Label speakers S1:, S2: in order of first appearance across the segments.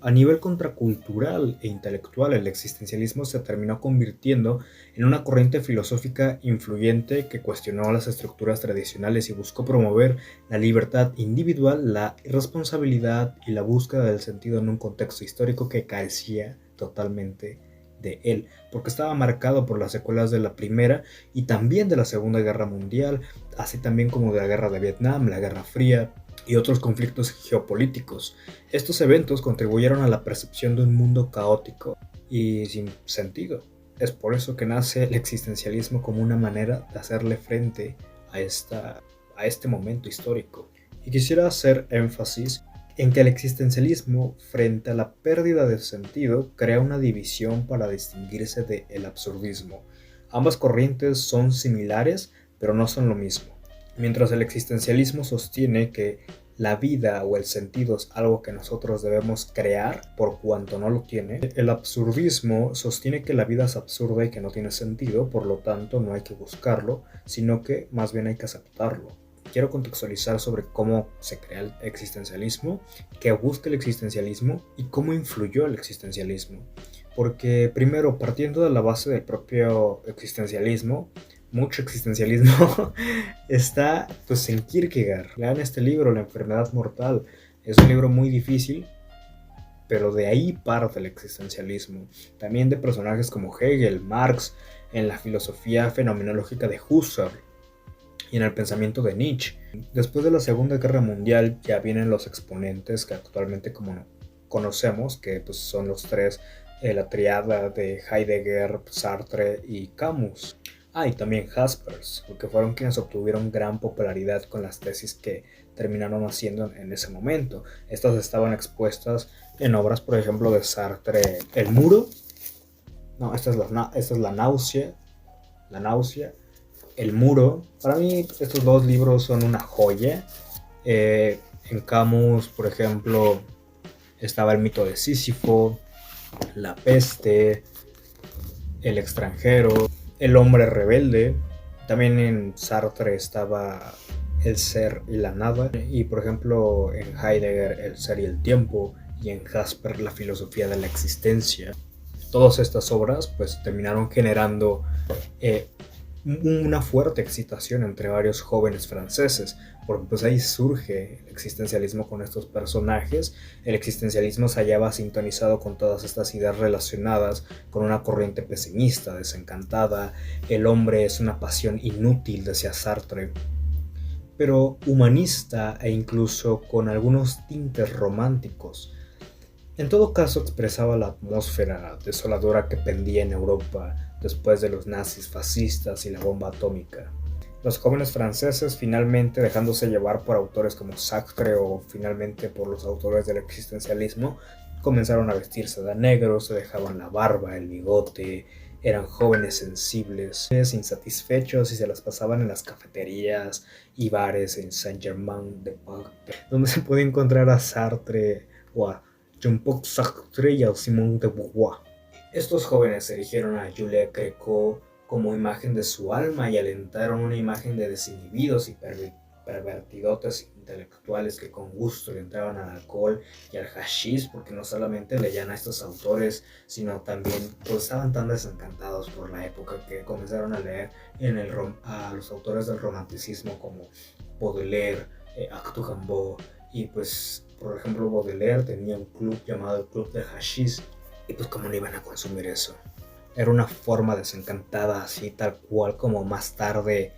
S1: A nivel contracultural e intelectual, el existencialismo se terminó convirtiendo en una corriente filosófica influyente que cuestionó las estructuras tradicionales y buscó promover la libertad individual, la responsabilidad y la búsqueda del sentido en un contexto histórico que carecía totalmente de él, porque estaba marcado por las secuelas de la Primera y también de la Segunda Guerra Mundial, así también como de la Guerra de Vietnam, la Guerra Fría y otros conflictos geopolíticos. Estos eventos contribuyeron a la percepción de un mundo caótico y sin sentido. Es por eso que nace el existencialismo como una manera de hacerle frente a este momento histórico. Y quisiera hacer énfasis en que el existencialismo, frente a la pérdida de sentido, crea una división para distinguirse del absurdismo. Ambas corrientes son similares, pero no son lo mismo. Mientras el existencialismo sostiene que la vida o el sentido es algo que nosotros debemos crear por cuanto no lo tiene, el absurdismo sostiene que la vida es absurda y que no tiene sentido, por lo tanto no hay que buscarlo, sino que más bien hay que aceptarlo. Quiero contextualizar sobre cómo se crea el existencialismo, qué busca el existencialismo y cómo influyó el existencialismo. Porque primero, partiendo de la base del propio existencialismo, mucho existencialismo está pues en Kierkegaard. Lean este libro, La enfermedad mortal. Es un libro muy difícil, pero de ahí parte el existencialismo. También de personajes como Hegel, Marx, en la filosofía fenomenológica de Husserl y en el pensamiento de Nietzsche. Después de la Segunda Guerra Mundial ya vienen los exponentes que actualmente como conocemos, que pues, son los tres, la triada de Heidegger, Sartre y Camus. Y también Jaspers, porque fueron quienes obtuvieron gran popularidad con las tesis que terminaron haciendo en ese momento. Estas estaban expuestas en obras, por ejemplo, de Sartre, El Muro. No, esta es la náusea. La náusea. El Muro. Para mí estos dos libros son una joya. En Camus, por ejemplo, estaba El mito de Sísifo, La peste, El extranjero, El hombre rebelde. También en Sartre estaba El ser y la nada. Y por ejemplo en Heidegger El ser y el tiempo. Y en Jasper La filosofía de la existencia. Todas estas obras pues terminaron generando una fuerte excitación entre varios jóvenes franceses, porque pues ahí surge el existencialismo con estos personajes. El existencialismo se hallaba sintonizado con todas estas ideas relacionadas con una corriente pesimista, desencantada. El hombre es una pasión inútil, decía Sartre, pero humanista e incluso con algunos tintes románticos. En todo caso expresaba la atmósfera desoladora que pendía en Europa después de los nazis fascistas y la bomba atómica. Los jóvenes franceses, finalmente dejándose llevar por autores como Sartre o finalmente por los autores del existencialismo, comenzaron a vestirse de negro, se dejaban la barba, el bigote, eran jóvenes sensibles, insatisfechos y se las pasaban en las cafeterías y bares en Saint-Germain-des-Prés, donde se puede encontrar a Sartre o a Jean-Paul Sartre y a Simone de Beauvoir. Estos jóvenes erigieron a Jules Greco como imagen de su alma y alentaron una imagen de desinhibidos y pervertidotes intelectuales que con gusto le entraban al alcohol y al hashish, porque no solamente leían a estos autores, sino también pues, estaban tan desencantados por la época que comenzaron a leer a los autores del romanticismo como Baudelaire, Arthur Rimbaud, y pues por ejemplo Baudelaire tenía un club llamado el Club del Hashish, y pues cómo no iban a consumir eso. Era una forma desencantada, así tal cual como más tarde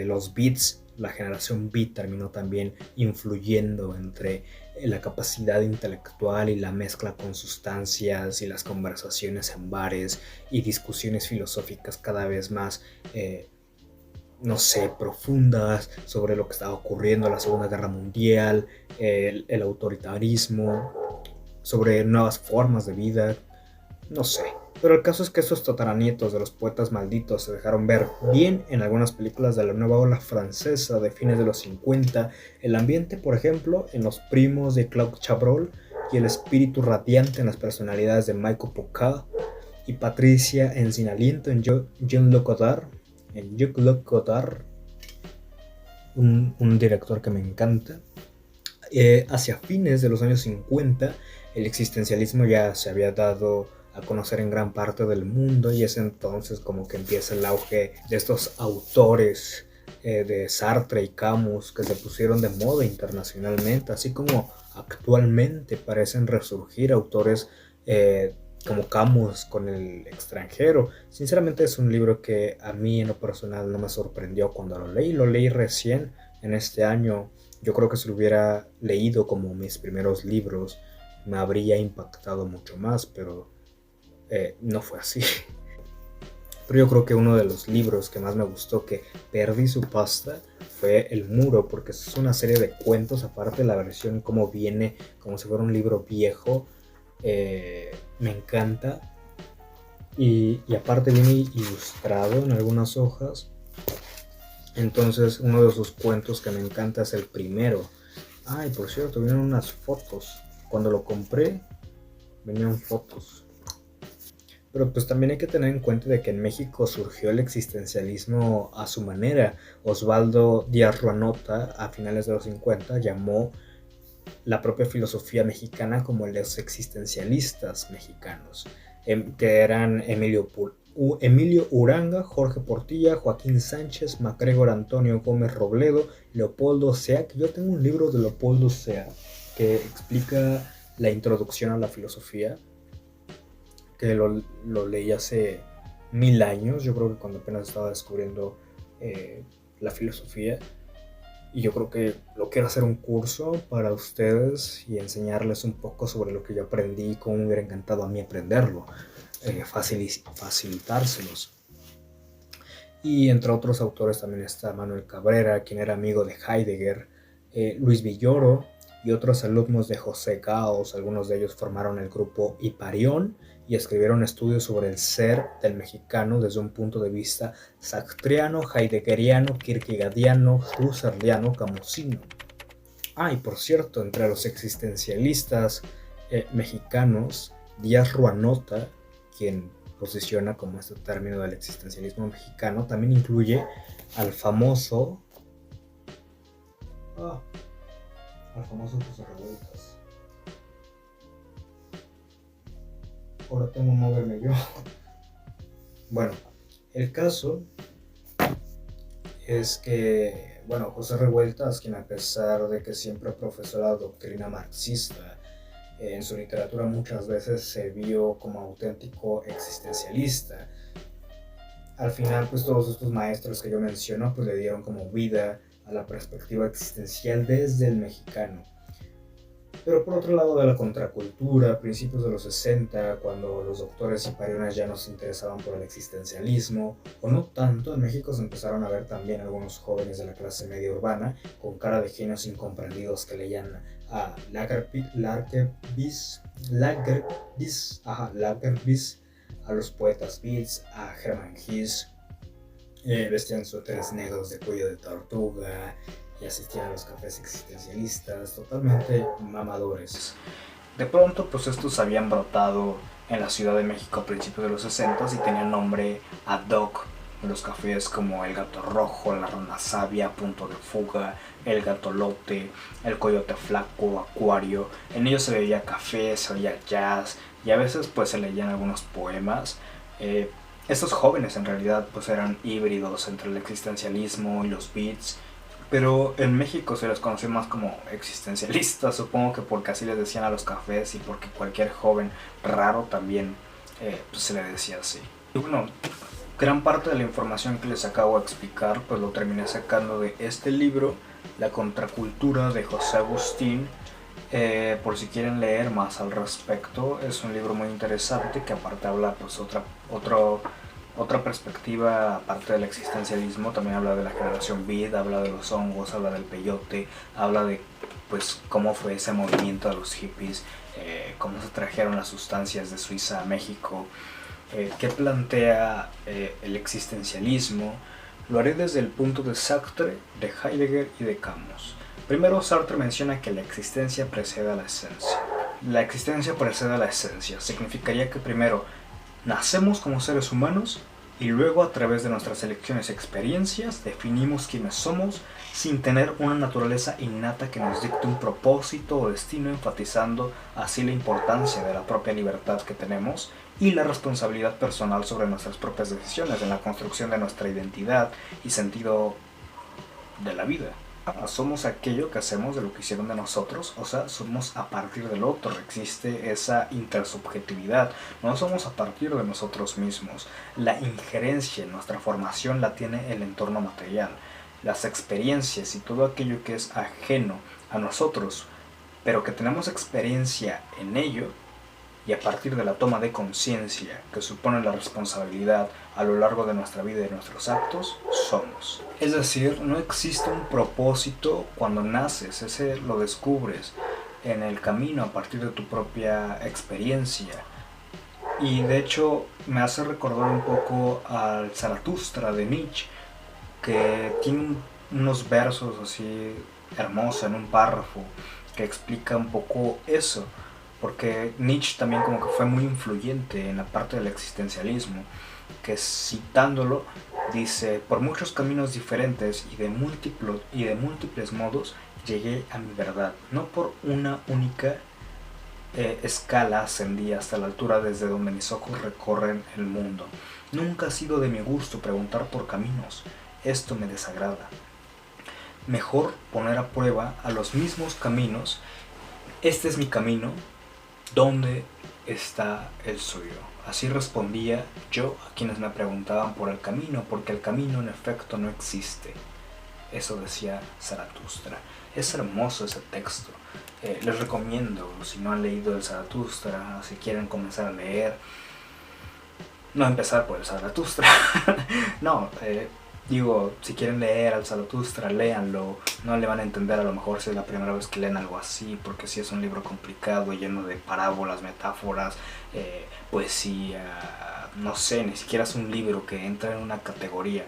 S1: los beats, la generación beat terminó también influyendo entre la capacidad intelectual y la mezcla con sustancias y las conversaciones en bares y discusiones filosóficas cada vez más no sé, profundas sobre lo que estaba ocurriendo en la Segunda Guerra Mundial, el autoritarismo, sobre nuevas formas de vida, no sé. Pero el caso es que esos tataranietos de los poetas malditos se dejaron ver bien en algunas películas de la nueva ola francesa de fines de los 50, el ambiente, por ejemplo, en Los primos de Claude Chabrol y el espíritu radiante en las personalidades de Michael Foucault y Patricia en Sin Aliento en Jean-Luc Godard, un director que me encanta. Hacia fines de los años 50 El existencialismo ya se había dado a conocer en gran parte del mundo y es entonces como que empieza el auge de estos autores de Sartre y Camus que se pusieron de moda internacionalmente, así como actualmente parecen resurgir autores como Camus con el extranjero. Sinceramente es un libro que a mí en lo personal no me sorprendió cuando lo leí recién en este año. Yo creo que si lo hubiera leído como mis primeros libros me habría impactado mucho más, pero no fue así. Pero yo creo que uno de los libros que más me gustó, que perdí su pasta, fue El Muro, porque es una serie de cuentos, aparte de la versión como viene, como si fuera un libro viejo, me encanta. Y aparte viene ilustrado en algunas hojas. Entonces uno de sus cuentos que me encanta es el primero. Ay, por cierto, vienen unas fotos. Cuando lo compré, venían fotos. Pero pues también hay que tener en cuenta de que en México surgió el existencialismo a su manera. Osvaldo Díaz Ruanota, a finales de los 50, llamó la propia filosofía mexicana como los existencialistas mexicanos, que eran Emilio Uranga, Jorge Portilla, Joaquín Sánchez, MacGregor Antonio Gómez Robledo, Leopoldo Sea, que yo tengo un libro de Leopoldo Sea que explica la introducción a la filosofía, que lo leí hace 1000 años, yo creo que cuando apenas estaba descubriendo la filosofía. Y yo creo que lo quiero hacer un curso para ustedes y enseñarles un poco sobre lo que yo aprendí y cómo me hubiera encantado a mí aprenderlo, facilitárselos. Y entre otros autores también está Manuel Cabrera, quien era amigo de Heidegger, Luis Villoro y otros alumnos de José Gauss. Algunos de ellos formaron el grupo Hiparión y escribieron estudios sobre el ser del mexicano desde un punto de vista sartreano, heideggeriano, kierkegaardiano, husserliano, camusino. Y por cierto, entre los existencialistas mexicanos, Díaz Ruanota, quien posiciona como este término del existencialismo mexicano, también incluye al famoso José Revueltas. Ahora tengo un moverme yo. Bueno, el caso es que, José Revueltas, quien a pesar de que siempre profesó la doctrina marxista, en su literatura muchas veces se vio como auténtico existencialista. Al final, pues todos estos maestros que yo menciono, pues le dieron como vida a la perspectiva existencial desde el mexicano. Pero por otro lado de la contracultura, a principios de los 60, cuando los doctores hipariones ya no se interesaban por el existencialismo, o no tanto, en México se empezaron a ver también algunos jóvenes de la clase media urbana con cara de genios incomprendidos que leían a Lagerbies, a los poetas Beats, a Hermann Hesse, vestían suéteres negros de cuello de tortuga y asistían a los cafés existencialistas, totalmente mamadores. De pronto, pues estos habían brotado en la Ciudad de México a principios de los 60 y tenían nombre ad hoc en los cafés como El Gato Rojo, La Rana Sabia, Punto de Fuga, El Gato Lote, El Coyote Flaco, Acuario. En ellos se bebía café, se oía jazz y a veces pues se leían algunos poemas. Estos jóvenes en realidad pues eran híbridos entre el existencialismo y los beats, pero en México se les conoció más como existencialistas, supongo que porque así les decían a los cafés y porque cualquier joven raro también pues se le decía así. Y bueno, gran parte de la información que les acabo de explicar pues lo terminé sacando de este libro, La Contracultura de José Agustín. Por si quieren leer más al respecto, es un libro muy interesante que aparte habla pues otra perspectiva aparte del existencialismo. También habla de la generación beat, habla de los hongos, habla del peyote, habla de pues cómo fue ese movimiento de los hippies, cómo se trajeron las sustancias de Suiza a México, qué plantea el existencialismo. Lo haré desde el punto de Sartre, de Heidegger y de Camus. Primero, Sartre menciona que la existencia precede a la esencia. La existencia precede a la esencia significaría que primero nacemos como seres humanos y luego a través de nuestras elecciones y experiencias definimos quiénes somos sin tener una naturaleza innata que nos dicte un propósito o destino, enfatizando así la importancia de la propia libertad que tenemos y la responsabilidad personal sobre nuestras propias decisiones en la construcción de nuestra identidad y sentido de la vida. Somos aquello que hacemos de lo que hicieron de nosotros, o sea, somos a partir del otro, existe esa intersubjetividad, no somos a partir de nosotros mismos. La injerencia en nuestra formación la tiene el entorno material, las experiencias y todo aquello que es ajeno a nosotros, pero que tenemos experiencia en ello, y a partir de la toma de conciencia que supone la responsabilidad a lo largo de nuestra vida y de nuestros actos, somos. Es decir, no existe un propósito cuando naces, ese lo descubres en el camino a partir de tu propia experiencia. Y de hecho me hace recordar un poco al Zaratustra de Nietzsche, que tiene unos versos así hermosos en un párrafo que explica un poco eso, porque Nietzsche también como que fue muy influyente en la parte del existencialismo, que citándolo dice: por muchos caminos diferentes y de múltiples modos llegué a mi verdad, no por una única escala ascendí hasta la altura desde donde mis ojos recorren el mundo. Nunca ha sido de mi gusto preguntar por caminos, esto me desagrada. Mejor poner a prueba a los mismos caminos. Este es mi camino, ¿dónde está el suyo? Así respondía yo a quienes me preguntaban por el camino, porque el camino en efecto no existe. Eso decía Zaratustra. Es hermoso ese texto. Les recomiendo, si no han leído el Zaratustra, si quieren comenzar a leer, no empezar por el Zaratustra. No, digo, si quieren leer al Zaratustra, léanlo. No le van a entender a lo mejor si es la primera vez que leen algo así, porque sí es un libro complicado, lleno de parábolas, metáforas, poesía, no sé, ni siquiera es un libro que entra en una categoría.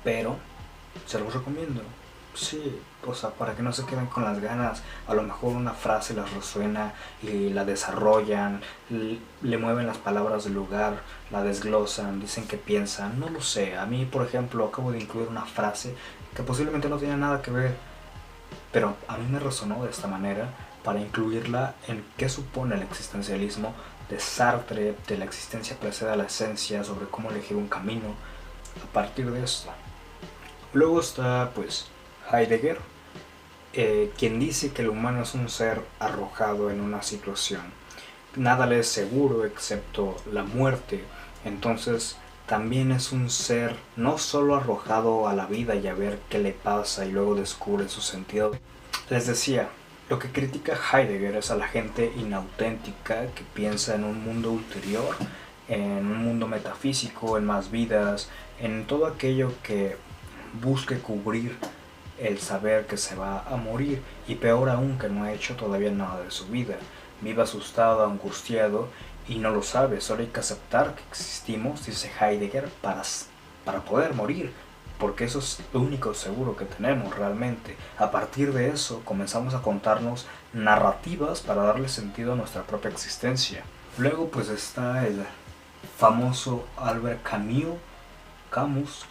S1: Pero se los recomiendo. Sí, o sea, para que no se queden con las ganas, a lo mejor una frase les resuena y la desarrollan, le mueven las palabras del lugar, la desglosan, dicen que piensan, no lo sé. A mí, por ejemplo, acabo de incluir una frase que posiblemente no tenía nada que ver, pero a mí me resonó de esta manera para incluirla en qué supone el existencialismo de Sartre, de la existencia precede a la esencia, sobre cómo elegir un camino a partir de esto. Luego está, pues, Heidegger, quien dice que el humano es un ser arrojado en una situación. Nada le es seguro excepto la muerte. Entonces también es un ser no solo arrojado a la vida y a ver qué le pasa y luego descubre su sentido. Les decía, lo que critica Heidegger es a la gente inauténtica que piensa en un mundo ulterior, en un mundo metafísico, en más vidas, en todo aquello que busque cubrir el saber que se va a morir, y peor aún que no ha hecho todavía nada de su vida, vive asustado, angustiado y no lo sabe. Solo hay que aceptar que existimos, dice Heidegger, para poder morir, porque eso es lo único seguro que tenemos realmente. A partir de eso comenzamos a contarnos narrativas para darle sentido a nuestra propia existencia. Luego pues está el famoso Albert Camus,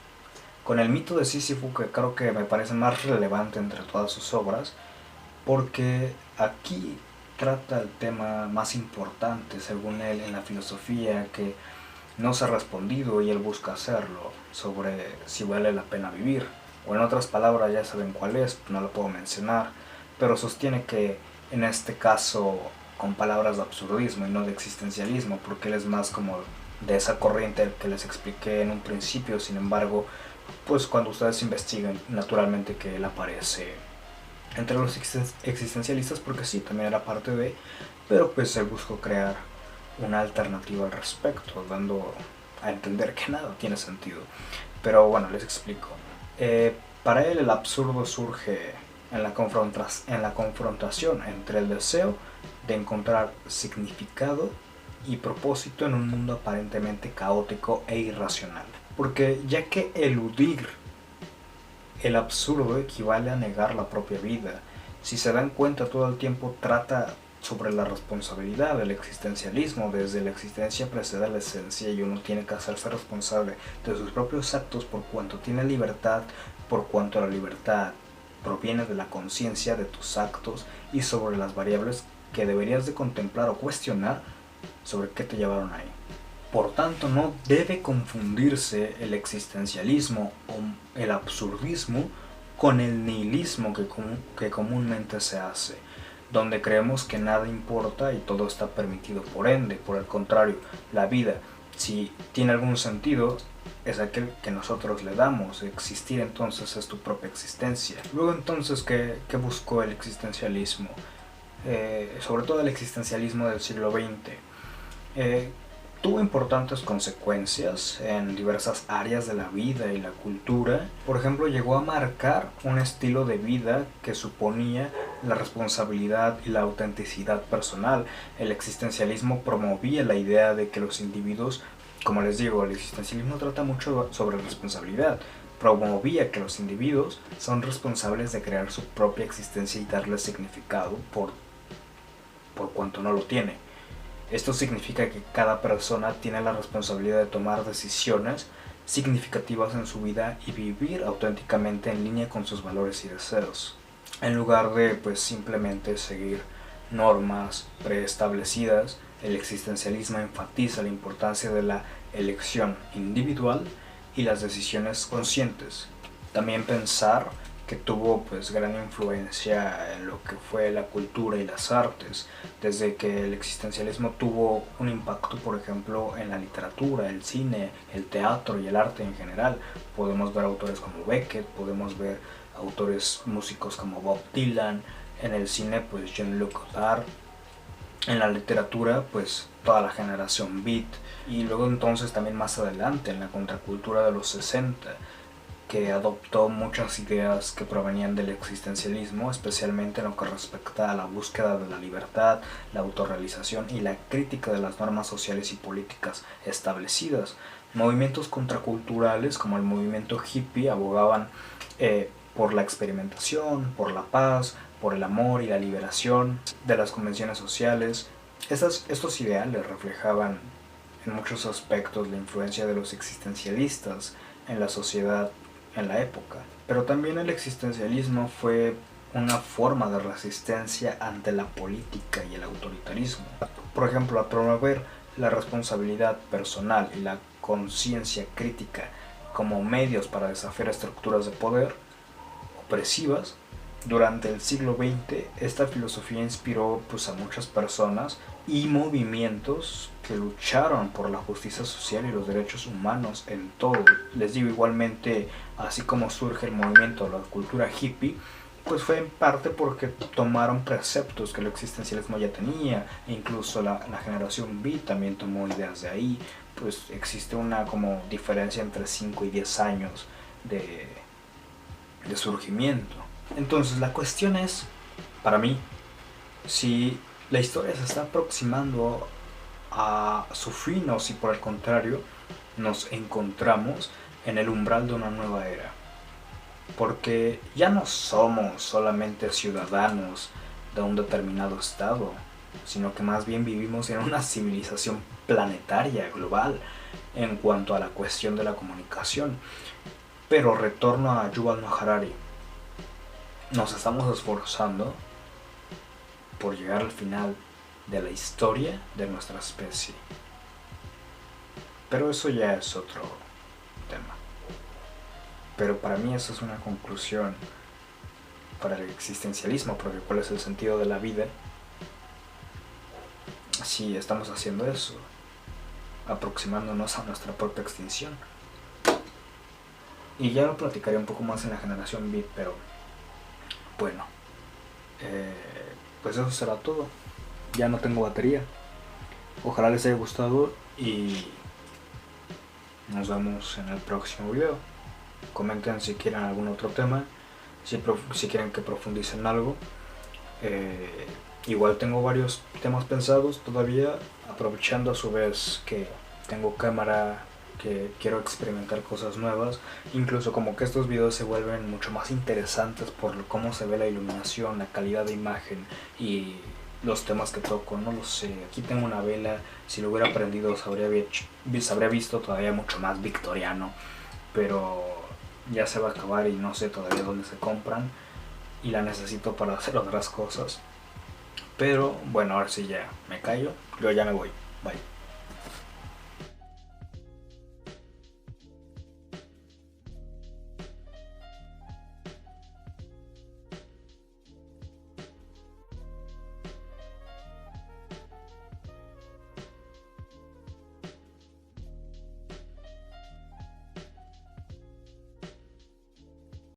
S1: con el mito de Sísifo, que creo que me parece más relevante entre todas sus obras, porque aquí trata el tema más importante, según él, en la filosofía, que no se ha respondido y él busca hacerlo, sobre si vale la pena vivir, o en otras palabras, ya saben cuál es, no lo puedo mencionar, pero sostiene que en este caso con palabras de absurdismo y no de existencialismo, porque él es más como de esa corriente que les expliqué en un principio. Sin embargo, pues cuando ustedes investiguen, naturalmente que él aparece entre los existencialistas, porque sí, también era parte de, pero pues él buscó crear una alternativa al respecto, dando a entender que nada tiene sentido. Pero bueno, les explico. Para él el absurdo surge en la confrontación entre el deseo de encontrar significado y propósito en un mundo aparentemente caótico e irracional. Porque ya que eludir el absurdo equivale a negar la propia vida, si se dan cuenta todo el tiempo trata sobre la responsabilidad del existencialismo. Desde la existencia precede la esencia y uno tiene que hacerse responsable de sus propios actos por cuanto tiene libertad, por cuanto la libertad proviene de la conciencia de tus actos y sobre las variables que deberías de contemplar o cuestionar sobre qué te llevaron ahí. Por tanto, no debe confundirse el existencialismo o el absurdismo con el nihilismo que comúnmente se hace, donde creemos que nada importa y todo está permitido por ende. Por el contrario, la vida, si tiene algún sentido, es aquel que nosotros le damos. Existir entonces es tu propia existencia. Luego entonces, ¿qué buscó el existencialismo? Sobre todo el existencialismo del siglo XX. Tuvo importantes consecuencias en diversas áreas de la vida y la cultura. Por ejemplo, llegó a marcar un estilo de vida que suponía la responsabilidad y la autenticidad personal. El existencialismo promovía la idea de que los individuos, como les digo, el existencialismo trata mucho sobre responsabilidad. Promovía que los individuos son responsables de crear su propia existencia y darle significado por cuanto no lo tiene. Esto significa que cada persona tiene la responsabilidad de tomar decisiones significativas en su vida y vivir auténticamente en línea con sus valores y deseos, en lugar de simplemente seguir normas preestablecidas. El existencialismo enfatiza la importancia de la elección individual y las decisiones conscientes. También pensar que tuvo gran influencia en lo que fue la cultura y las artes, desde que el existencialismo tuvo un impacto, por ejemplo, en la literatura, el cine, el teatro y el arte en general. Podemos ver autores como Beckett, podemos ver autores músicos como Bob Dylan, en el cine Jean-Luc Godard, en la literatura toda la generación beat, y luego entonces también más adelante en la contracultura de los 60, que adoptó muchas ideas que provenían del existencialismo, especialmente en lo que respecta a la búsqueda de la libertad, la autorrealización y la crítica de las normas sociales y políticas establecidas. Movimientos contraculturales como el movimiento hippie abogaban por la experimentación, por la paz, por el amor y la liberación de las convenciones sociales. Estos ideales reflejaban en muchos aspectos la influencia de los existencialistas en la sociedad en la época. Pero también el existencialismo fue una forma de resistencia ante la política y el autoritarismo. Por ejemplo, a promover la responsabilidad personal y la conciencia crítica como medios para desafiar estructuras de poder opresivas. Durante el siglo XX, esta filosofía inspiró a muchas personas y movimientos que lucharon por la justicia social y los derechos humanos en todo. Les digo, igualmente, así como surge el movimiento de la cultura hippie, fue en parte porque tomaron preceptos que el existencialismo ya tenía, e incluso la generación beat también tomó ideas de ahí. Existe una diferencia entre 5 y 10 años de surgimiento. Entonces la cuestión es, para mí, si la historia se está aproximando a su fin o si por el contrario nos encontramos en el umbral de una nueva era. Porque ya no somos solamente ciudadanos de un determinado estado, sino que más bien vivimos en una civilización planetaria, global, en cuanto a la cuestión de la comunicación. Pero retorno a Yuval Noah Harari. Nos estamos esforzando por llegar al final de la historia de nuestra especie. Pero eso ya es otro tema. Pero para mí eso es una conclusión para el existencialismo, porque ¿cuál es el sentido de la vida si estamos haciendo eso? Aproximándonos a nuestra propia extinción. Y ya lo platicaré un poco más en la generación beat, pero bueno, eso será todo. Ya no tengo batería. Ojalá les haya gustado y nos vemos en el próximo video. Comenten si quieren algún otro tema, si quieren que profundice en algo. Igual tengo varios temas pensados todavía, aprovechando a su vez que tengo cámara, que quiero experimentar cosas nuevas. Incluso como que estos videos se vuelven mucho más interesantes por cómo se ve la iluminación, la calidad de imagen y los temas que toco, no lo sé. Aquí tengo una vela, si lo hubiera aprendido se habría visto todavía mucho más victoriano, pero ya se va a acabar y no sé todavía dónde se compran y la necesito para hacer otras cosas. Pero bueno, ahora sí ya me callo, yo ya me voy, bye.